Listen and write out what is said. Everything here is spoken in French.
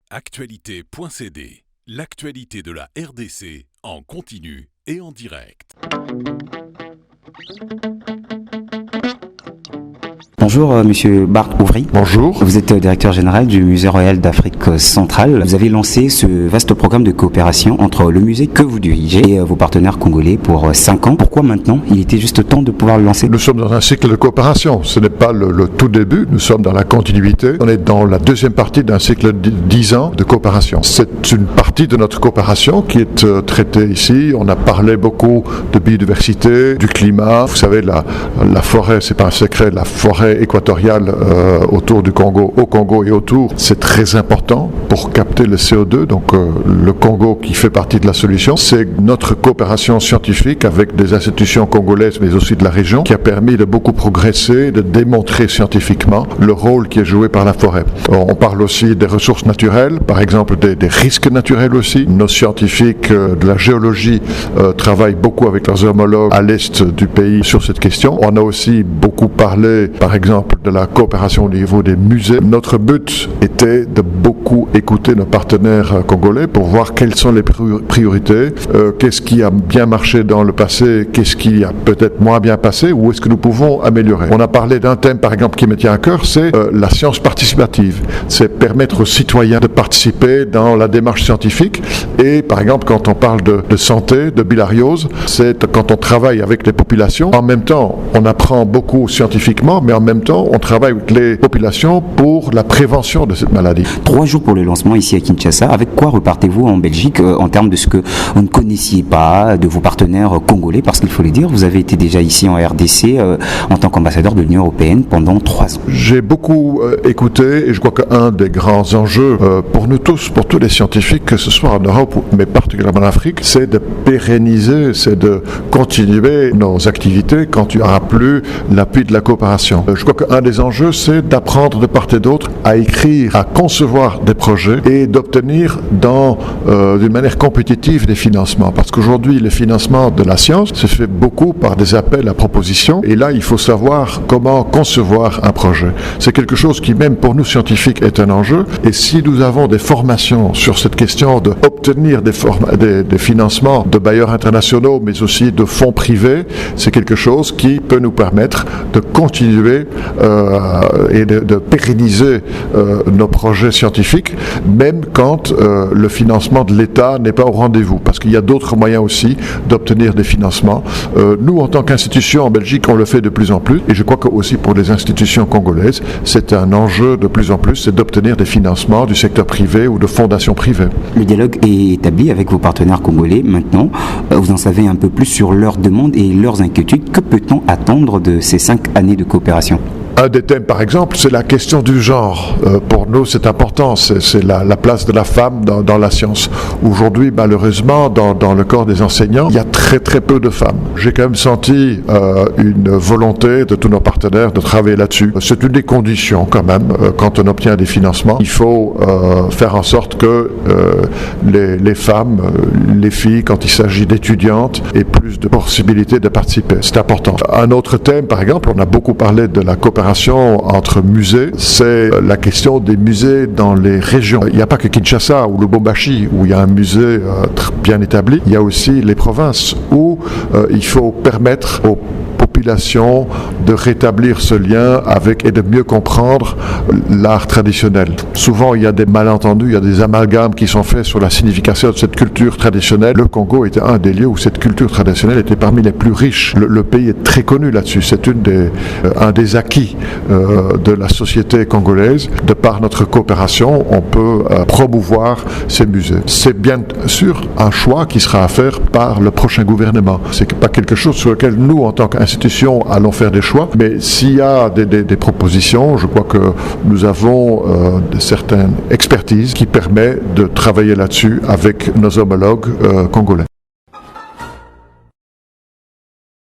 Actualité.cd, l'actualité de la RDC en continu et en direct. Bonjour Monsieur Bart Ouvry. Bonjour. Vous êtes directeur général du Musée royal d'Afrique centrale. Vous avez lancé ce vaste programme de coopération entre le musée que vous dirigez et vos partenaires congolais pour 5 ans. Pourquoi maintenant? Il était juste temps de pouvoir le lancer. Nous sommes dans un cycle de coopération. Ce n'est pas le tout début, nous sommes dans la continuité. On est dans la deuxième partie d'un cycle de 10 ans de coopération. C'est une partie de notre coopération qui est traitée ici. On a parlé beaucoup de biodiversité, du climat. Vous savez, la forêt, c'est pas un secret, la forêt équatoriale autour du Congo, au Congo et autour, c'est très important pour capter le CO2. Donc le Congo qui fait partie de la solution, c'est notre coopération scientifique avec des institutions congolaises mais aussi de la région qui a permis de beaucoup progresser, de démontrer scientifiquement le rôle qui est joué par la forêt. On parle aussi des ressources naturelles, par exemple des risques naturels aussi. Nos scientifiques de la géologie travaillent beaucoup avec leurs homologues à l'est du pays sur cette question. On a aussi beaucoup parlé, par exemple, de la coopération au niveau des musées. Notre but était de beaucoup écouter nos partenaires congolais pour voir quelles sont les priorités, qu'est-ce qui a bien marché dans le passé, qu'est-ce qui a peut-être moins bien passé, où est-ce que nous pouvons améliorer. On a parlé d'un thème, par exemple, qui me tient à cœur, c'est la science participative. C'est permettre aux citoyens de participer dans la démarche scientifique. Et, par exemple, quand on parle de santé, de bilharziose, c'est quand on travaille avec les populations. En même temps, on apprend beaucoup scientifiquement, mais en même temps, on travaille avec les populations pour la prévention de cette maladie. 3 jours pour le lancement ici à Kinshasa. Avec quoi repartez-vous en Belgique en termes de ce que vous ne connaissiez pas, de vos partenaires congolais? Parce qu'il faut le dire, vous avez été déjà ici en RDC en tant qu'ambassadeur de l'Union européenne pendant 3 ans. J'ai beaucoup écouté et je crois qu'un des grands enjeux pour nous tous, pour tous les scientifiques, que ce soit en Europe mais particulièrement en Afrique, c'est de pérenniser, c'est de continuer nos activités quand il n'y aura plus l'appui de la coopération. Je crois qu'un des enjeux, c'est d'apprendre de part et d'autre à écrire, à concevoir des projets et d'obtenir d'une manière compétitive des financements. Parce qu'aujourd'hui, le financement de la science se fait beaucoup par des appels à propositions. Et là, il faut savoir comment concevoir un projet. C'est quelque chose qui, même pour nous scientifiques, est un enjeu. Et si nous avons des formations sur cette question d'obtenir des financements de bailleurs internationaux, mais aussi de fonds privés, c'est quelque chose qui peut nous permettre de continuer et de pérenniser nos projets scientifiques, même quand le financement de l'État n'est pas au rendez-vous, parce qu'il y a d'autres moyens aussi d'obtenir des financements. Nous, en tant qu'institution en Belgique, on le fait de plus en plus, et je crois que aussi pour les institutions congolaises, c'est un enjeu de plus en plus, c'est d'obtenir des financements du secteur privé ou de fondations privées. Le dialogue est établi avec vos partenaires congolais. Maintenant, vous en savez un peu plus sur leurs demandes et leurs inquiétudes. Que peut-on attendre de ces 5 années de coopération? Un des thèmes, par exemple, c'est la question du genre. Pour nous, c'est important, c'est la place de la femme dans la science. Aujourd'hui, malheureusement, dans le corps des enseignants, il y a très très peu de femmes. J'ai quand même senti une volonté de tous nos partenaires de travailler là-dessus. C'est une des conditions quand même, quand on obtient des financements. Il faut faire en sorte que les femmes, les filles, quand il s'agit d'étudiantes, aient plus de possibilités de participer. C'est important. Un autre thème, par exemple, on a beaucoup parlé de la coopération entre musées, c'est la question des musées dans les régions. Il n'y a pas que Kinshasa ou Lubumbashi où il y a un musée bien établi, il y a aussi les provinces où il faut permettre aux population de rétablir ce lien avec et de mieux comprendre l'art traditionnel. Souvent, il y a des malentendus, il y a des amalgames qui sont faits sur la signification de cette culture traditionnelle. Le Congo était un des lieux où cette culture traditionnelle était parmi les plus riches. Le pays est très connu là-dessus. C'est un des acquis de la société congolaise. De par notre coopération, on peut promouvoir ces musées. C'est bien sûr un choix qui sera à faire par le prochain gouvernement. C'est pas quelque chose sur lequel nous, en tant qu'institution, allons faire des choix, mais s'il y a des propositions, je crois que nous avons certaines expertises qui permettent de travailler là-dessus avec nos homologues congolais.